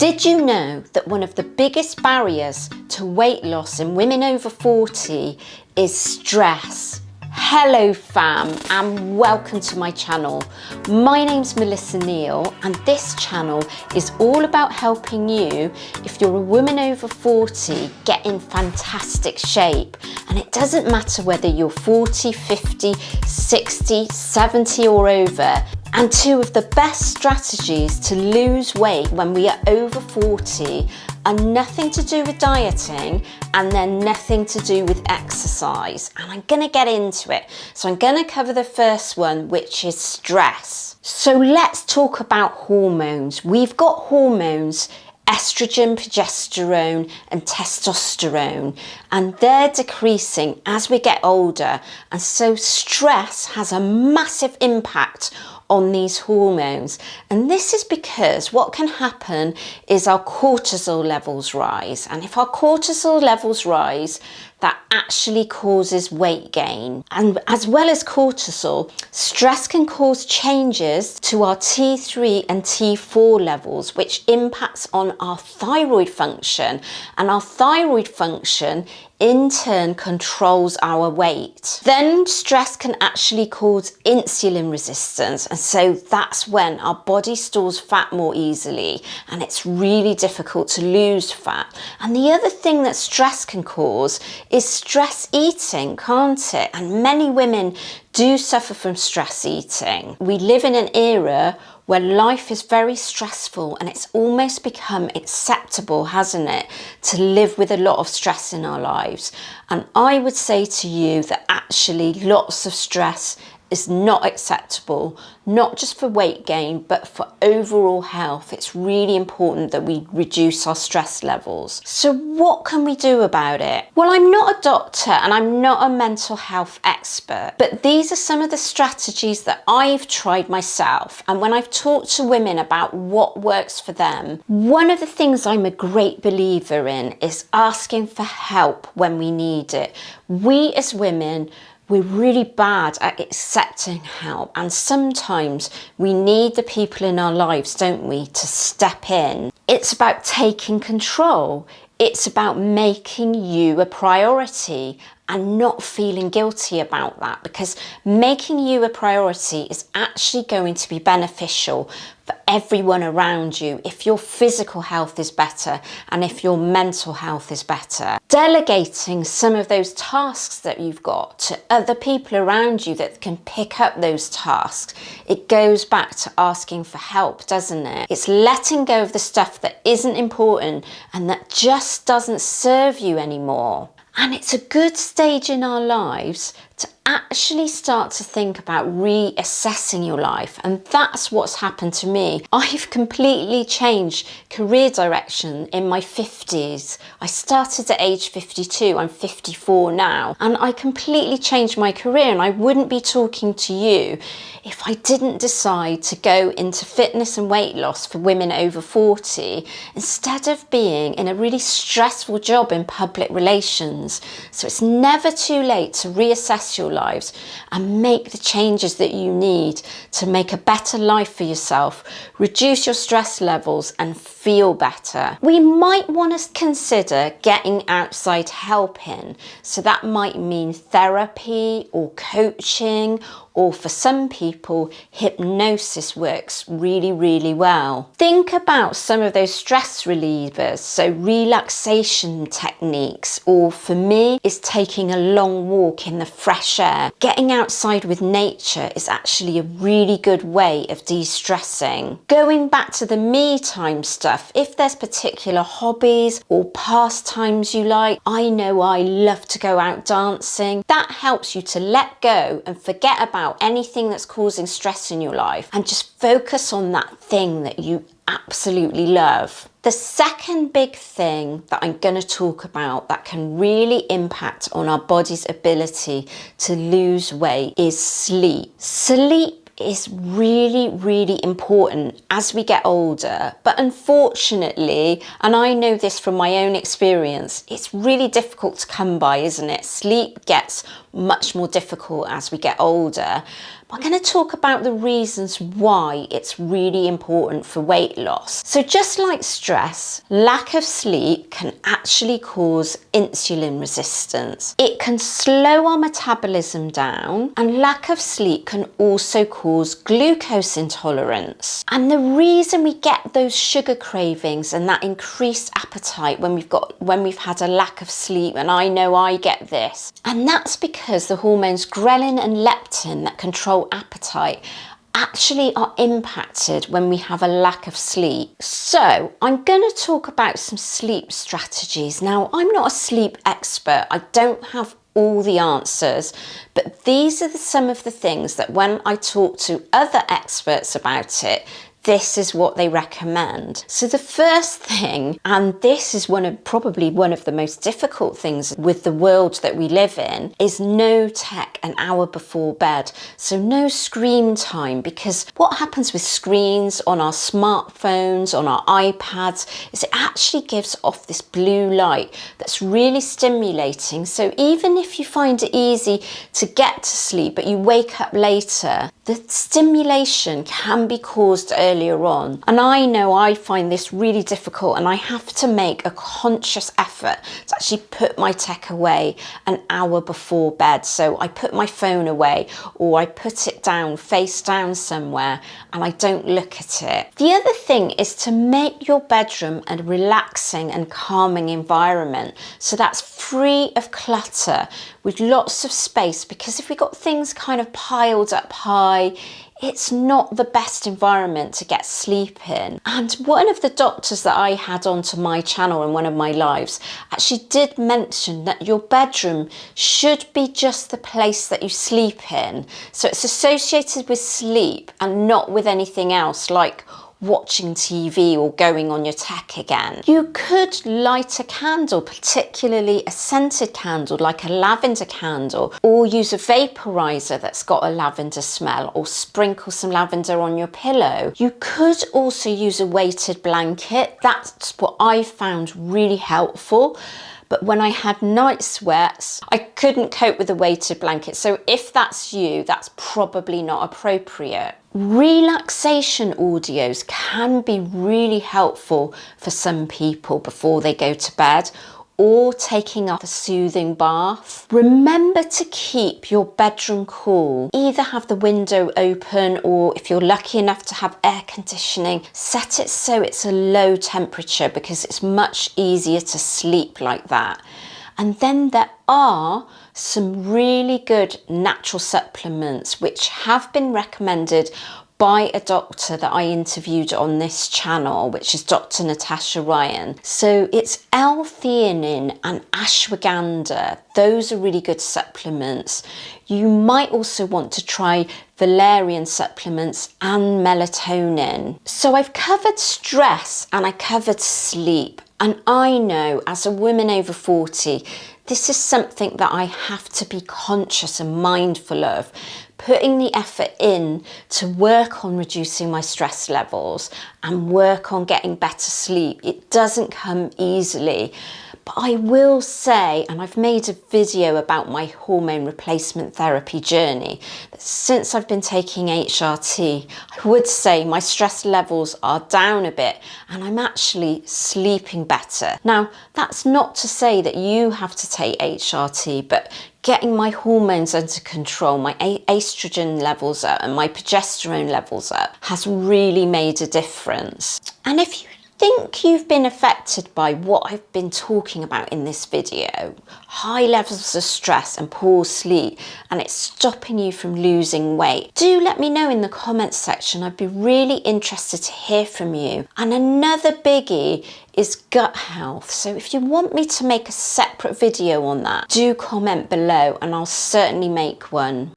Did you know that one of the biggest barriers to weight loss in women over 40 is stress? Hello fam, and welcome to my channel. My name's Melissa Neal, and this channel is all about helping you if you're a woman over 40 get in fantastic shape. And it doesn't matter whether you're 40, 50, 60, 70 or over. And two of the best strategies to lose weight when we are over 40 are nothing to do with dieting and then nothing to do with exercise. And I'm going to get into it. So I'm going to cover the first one, which is stress. So let's talk about hormones. We've got hormones, estrogen, progesterone and testosterone, and they're decreasing as we get older, and so stress has a massive impact on these hormones. And this is because what can happen is our cortisol levels rise, and if our cortisol levels rise, that actually causes weight gain. And as well as cortisol, stress can cause changes to our T3 and T4 levels, which impacts on our thyroid function. And our thyroid function in turn controls our weight. Then stress can actually cause insulin resistance, and so that's when our body stores fat more easily and it's really difficult to lose fat. And the other thing that stress can cause is stress eating, can't it? And many women do suffer from stress eating. We live in an era where life is very stressful, and it's almost become acceptable, hasn't it, to live with a lot of stress in our lives. And I would say to you that actually lots of stress is not acceptable, not just for weight gain, but for overall health. It's really important that we reduce our stress levels. So what can we do about it? Well, I'm not a doctor and I'm not a mental health expert, but these are some of the strategies that I've tried myself. And when I've talked to women about what works for them, one of the things I'm a great believer in is asking for help when we need it. We as women, we're really bad at accepting help, and sometimes we need the people in our lives, don't we, to step in. It's about taking control. It's about making you a priority and not feeling guilty about that, because making you a priority is actually going to be beneficial for everyone around you if your physical health is better and if your mental health is better. Delegating some of those tasks that you've got to other people around you that can pick up those tasks. It goes back to asking for help, doesn't it? It's letting go of the stuff that isn't important and that just doesn't serve you anymore. And it's a good stage in our lives to actually start to think about reassessing your life. And that's what's happened to me. I've completely changed career direction in my 50s. I started at age 52, I'm 54 now, and I completely changed my career, and I wouldn't be talking to you if I didn't decide to go into fitness and weight loss for women over 40 instead of being in a really stressful job in public relations. So it's never too late to reassess your lives and make the changes that you need to make a better life for yourself, reduce your stress levels and feel better. We might want to consider getting outside help in. So that might mean therapy or coaching, or for some people, hypnosis works really, really well. Think about some of those stress relievers, so relaxation techniques, or for me, is taking a long walk in the fresh air. Getting outside with nature is actually a really good way of de-stressing. Going back to the me time stuff, if there's particular hobbies or pastimes you like, I know I love to go out dancing. That helps you to let go and forget about anything that's causing stress in your life and just focus on that thing that you absolutely love. The second big thing that I'm going to talk about that can really impact on our body's ability to lose weight is sleep. Sleep is really, really important as we get older. But unfortunately, and I know this from my own experience, it's really difficult to come by, isn't it? Sleep gets much more difficult as we get older. I'm going to talk about the reasons why it's really important for weight loss. So just like stress, lack of sleep can actually cause insulin resistance. It can slow our metabolism down, and lack of sleep can also cause glucose intolerance. And the reason we get those sugar cravings and that increased appetite when we've had a lack of sleep, and I know I get this, and that's because the hormones ghrelin and leptin that control appetite actually are impacted when we have a lack of sleep. So I'm going to talk about some sleep strategies. Now, I'm not a sleep expert. I don't have all the answers, but these are some of the things that when I talk to other experts about it, this is what they recommend. So the first thing, and this is probably one of the most difficult things with the world that we live in, is no tech an hour before bed. So no screen time, because what happens with screens on our smartphones, on our iPads, is it actually gives off this blue light that's really stimulating. So even if you find it easy to get to sleep, but you wake up later, the stimulation can be caused earlier on. And I know I find this really difficult, and I have to make a conscious effort to actually put my tech away an hour before bed. So I put my phone away, or I put it down, face down somewhere, and I don't look at it. The other thing is to make your bedroom a relaxing and calming environment. So that's free of clutter, with lots of space, because if we got things kind of piled up high, it's not the best environment to get sleep in. And one of the doctors that I had onto my channel in one of my lives actually did mention that your bedroom should be just the place that you sleep in. So it's associated with sleep and not with anything else like watching TV or going on your tech again. You could light a candle, particularly a scented candle like a lavender candle, or use a vaporizer that's got a lavender smell, or sprinkle some lavender on your pillow. You could also use a weighted blanket. That's what I found really helpful. But when I had night sweats, I couldn't cope with a weighted blanket. So if that's you, that's probably not appropriate. Relaxation audios can be really helpful for some people before they go to bed, or taking up a soothing bath. Remember to keep your bedroom cool. Either have the window open, or if you're lucky enough to have air conditioning, set it so it's a low temperature, because it's much easier to sleep like that. And then there are some really good natural supplements which have been recommended by a doctor that I interviewed on this channel, which is Dr. Natasha Ryan. So it's L-theanine and ashwagandha. Those are really good supplements. You might also want to try valerian supplements and melatonin. So I've covered stress and I covered sleep. And I know as a woman over 40, this is something that I have to be conscious and mindful of, putting the effort in to work on reducing my stress levels and work on getting better sleep. It doesn't come easily. But I will say, and I've made a video about my hormone replacement therapy journey, that since I've been taking HRT, I would say my stress levels are down a bit and I'm actually sleeping better. Now, that's not to say that you have to take HRT, but getting my hormones under control, my estrogen levels up and my progesterone levels up, has really made a difference. And if you think you've been affected by what I've been talking about in this video, high levels of stress and poor sleep, and it's stopping you from losing weight, do let me know in the comments section. I'd be really interested to hear from you. And another biggie is gut health. So if you want me to make a separate video on that, do comment below and I'll certainly make one.